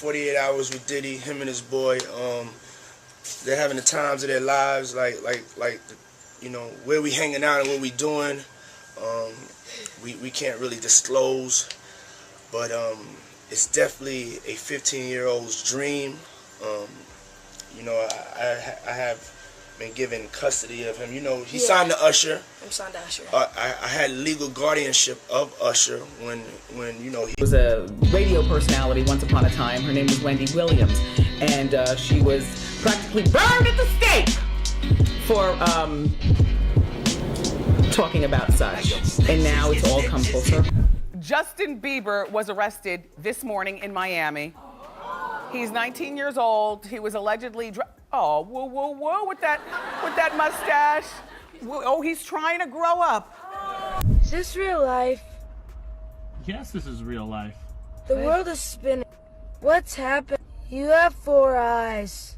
48 hours with Diddy, him and his boy. They're having the times of their lives, like you know, where we hanging out and what we doing. We can't really disclose, but it's definitely a 15-year-old's dream. You know, I have been given custody of him. You know, he signed to Usher. I'm signed to Usher. I had legal guardianship of Usher when you know he was a radio personality once upon a time. Her name was Wendy Williams, and she was practically burned at the stake for talking about such. And now it's all come full circle. Justin Bieber was arrested this morning in Miami. He's 19 years old. He was allegedly oh, whoa, whoa, whoa, with that mustache. Oh, he's trying to grow up. Is this real life? Yes, this is real life. The world is spinning. What's happened? You have 4 eyes.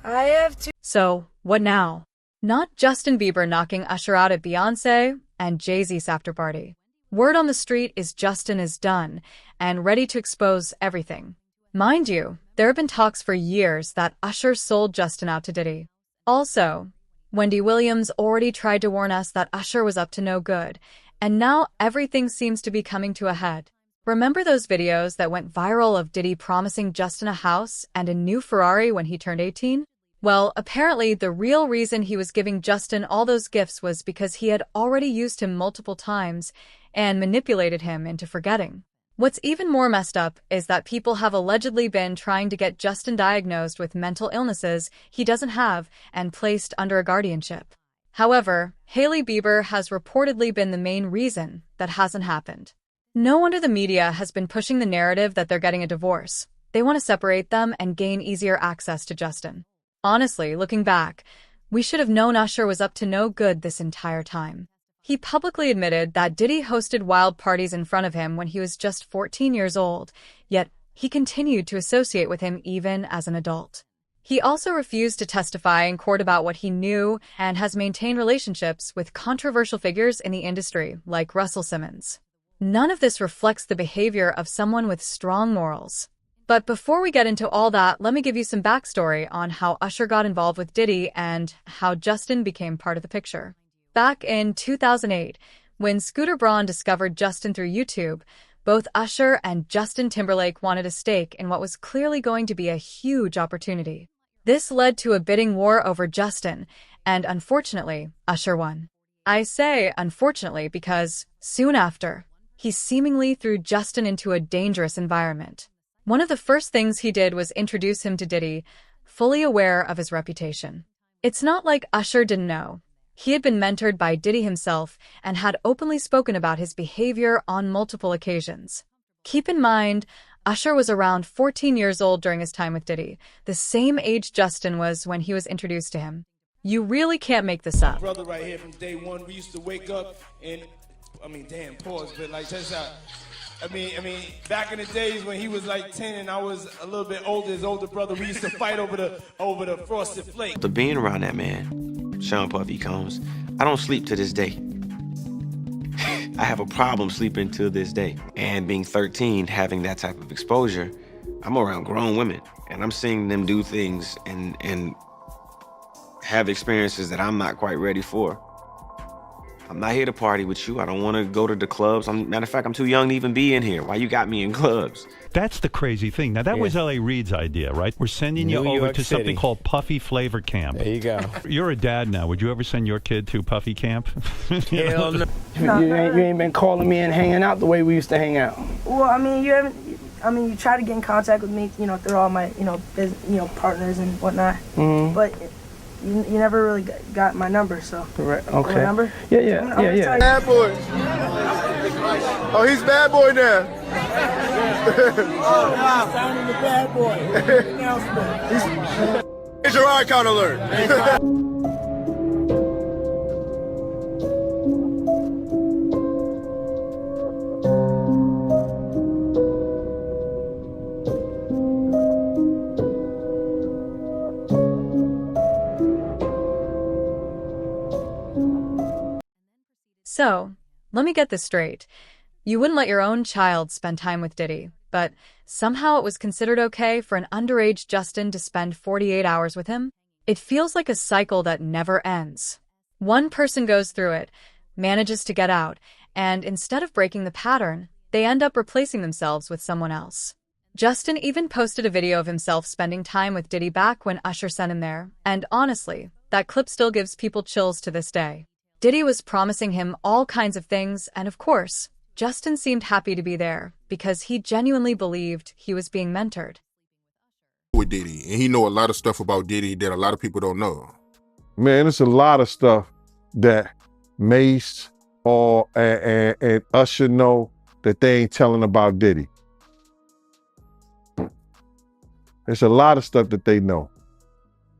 I have 2. So, what now? Not Justin Bieber knocking Usher out at Beyonce and Jay-Z's after party. Word on the street is Justin is done and ready to expose everything. Mind you, there have been talks for years that Usher sold Justin out to Diddy. Also, Wendy Williams already tried to warn us that Usher was up to no good, and now everything seems to be coming to a head. Remember those videos that went viral of Diddy promising Justin a house and a new Ferrari when he turned 18? Well, apparently the real reason he was giving Justin all those gifts was because he had already used him multiple times and manipulated him into forgetting. What's even more messed up is that people have allegedly been trying to get Justin diagnosed with mental illnesses he doesn't have and placed under a guardianship. However, Hailey Bieber has reportedly been the main reason that hasn't happened. No wonder the media has been pushing the narrative that they're getting a divorce. They want to separate them and gain easier access to Justin. Honestly, looking back, we should have known Usher was up to no good this entire time. He publicly admitted that Diddy hosted wild parties in front of him when he was just 14 years old, yet he continued to associate with him even as an adult. He also refused to testify in court about what he knew and has maintained relationships with controversial figures in the industry, like Russell Simmons. None of this reflects the behavior of someone with strong morals. But before we get into all that, let me give you some backstory on how Usher got involved with Diddy and how Justin became part of the picture. Back in 2008, when Scooter Braun discovered Justin through YouTube, both Usher and Justin Timberlake wanted a stake in what was clearly going to be a huge opportunity. This led to a bidding war over Justin, and unfortunately, Usher won. I say unfortunately because, soon after, he seemingly threw Justin into a dangerous environment. One of the first things he did was introduce him to Diddy, fully aware of his reputation. It's not like Usher didn't know. He had been mentored by Diddy himself and had openly spoken about his behavior on multiple occasions. Keep in mind, Usher was around 14 years old during his time with Diddy, the same age Justin was when he was introduced to him. You really can't make this up. Brother right here from day one, we used to wake up and, pause, but like just back in the days when he was like 10 and I was a little bit older, his older brother, we used to fight over the frosted flake. The being around that man, Sean Puffy Combs, I don't sleep to this day. I have a problem sleeping to this day. And being 13, having that type of exposure, I'm around grown women and I'm seeing them do things and have experiences that I'm not quite ready for. I'm not here to party with you. I don't want to go to the clubs. Matter of fact, I'm too young to even be in here. Why you got me in clubs? That's the crazy thing. Now, that was L.A. Reid's idea, right? We're sending you over to something called Puffy Flavor Camp. There you go. You're a dad now. Would you ever send your kid to Puffy Camp? Hell no. You ain't been calling me and hanging out the way we used to hang out. Well, you try to get in contact with me, through all my, partners and whatnot. Mm-hmm. But you never really got my number, so. Right. Okay. My number? Yeah. Bad boy. Oh, he's bad boy now. Signing the bad boy. Here's your icon alert. So, let me get this straight. You wouldn't let your own child spend time with Diddy, but somehow it was considered okay for an underage Justin to spend 48 hours with him. It feels like a cycle that never ends. One person goes through it, manages to get out, and instead of breaking the pattern, they end up replacing themselves with someone else. Justin even posted a video of himself spending time with Diddy back when Usher sent him there, and honestly, that clip still gives people chills to this day. Diddy was promising him all kinds of things, and of course, Justin seemed happy to be there because he genuinely believed he was being mentored. With Diddy, and he know a lot of stuff about Diddy that a lot of people don't know. Man, it's a lot of stuff that Mace and Usher know that they ain't telling about Diddy. There's a lot of stuff that they know.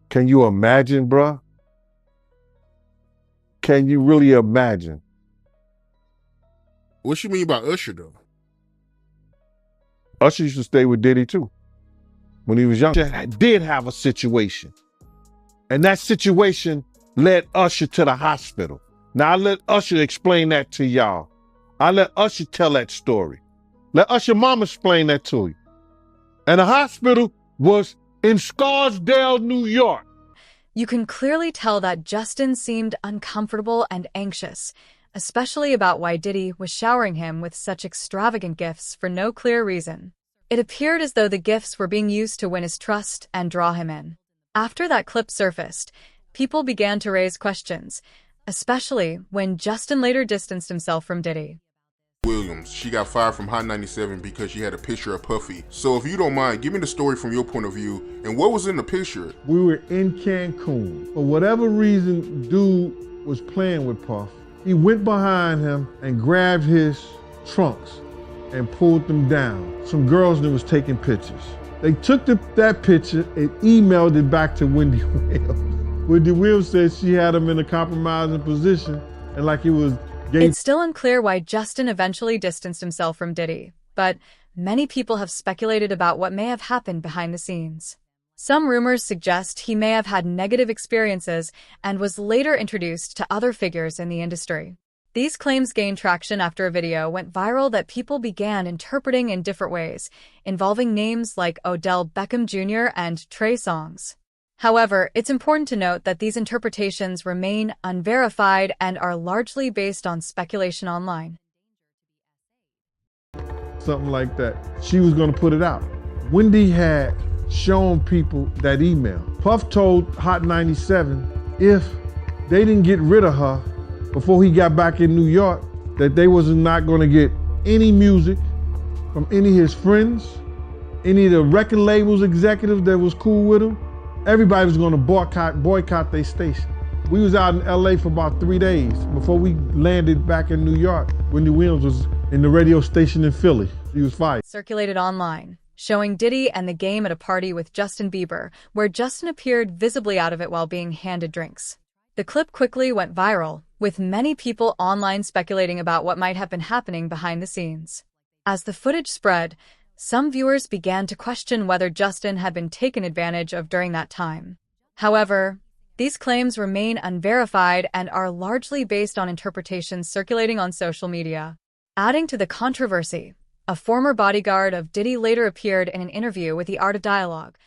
Can you imagine, bruh? Can you really imagine? What you mean by Usher, though? Usher used to stay with Diddy, too. When he was young, Usher did have a situation. And that situation led Usher to the hospital. Now, I let Usher explain that to y'all. I let Usher tell that story. Let Usher mama explain that to you. And the hospital was in Scarsdale, New York. You can clearly tell that Justin seemed uncomfortable and anxious, especially about why Diddy was showering him with such extravagant gifts for no clear reason. It appeared as though the gifts were being used to win his trust and draw him in. After that clip surfaced, people began to raise questions, especially when Justin later distanced himself from Diddy. Williams, she got fired from Hot 97 because she had a picture of Puffy. So if you don't mind, give me the story from your point of view and what was in the picture. We were in Cancun. For whatever reason, dude was playing with Puff. He went behind him and grabbed his trunks and pulled them down. Some girls that was taking pictures. They took that picture and emailed it back to Wendy Williams. Wendy Williams said she had him in a compromising position and like it was It's still unclear why Justin eventually distanced himself from Diddy, but many people have speculated about what may have happened behind the scenes. Some rumors suggest he may have had negative experiences and was later introduced to other figures in the industry. These claims gained traction after a video went viral that people began interpreting in different ways, involving names like Odell Beckham Jr. and Trey Songz. However, it's important to note that these interpretations remain unverified and are largely based on speculation online. something like that. She was gonna put it out. Wendy had shown people that email. Puff told Hot 97 if they didn't get rid of her before he got back in New York, that they was not gonna get any music from any of his friends, any of the record labels executives that was cool with him. Everybody was gonna boycott their station. We was out in LA for about 3 days before we landed back in New York. Wendy Williams was in the radio station in Philly. She was fired. Circulated online, showing Diddy and the Game at a party with Justin Bieber, where Justin appeared visibly out of it while being handed drinks. The clip quickly went viral, with many people online speculating about what might have been happening behind the scenes. As the footage spread, some viewers began to question whether Justin had been taken advantage of during that time. However, these claims remain unverified and are largely based on interpretations circulating on social media. Adding to the controversy, a former bodyguard of Diddy later appeared in an interview with The Art of Dialogue,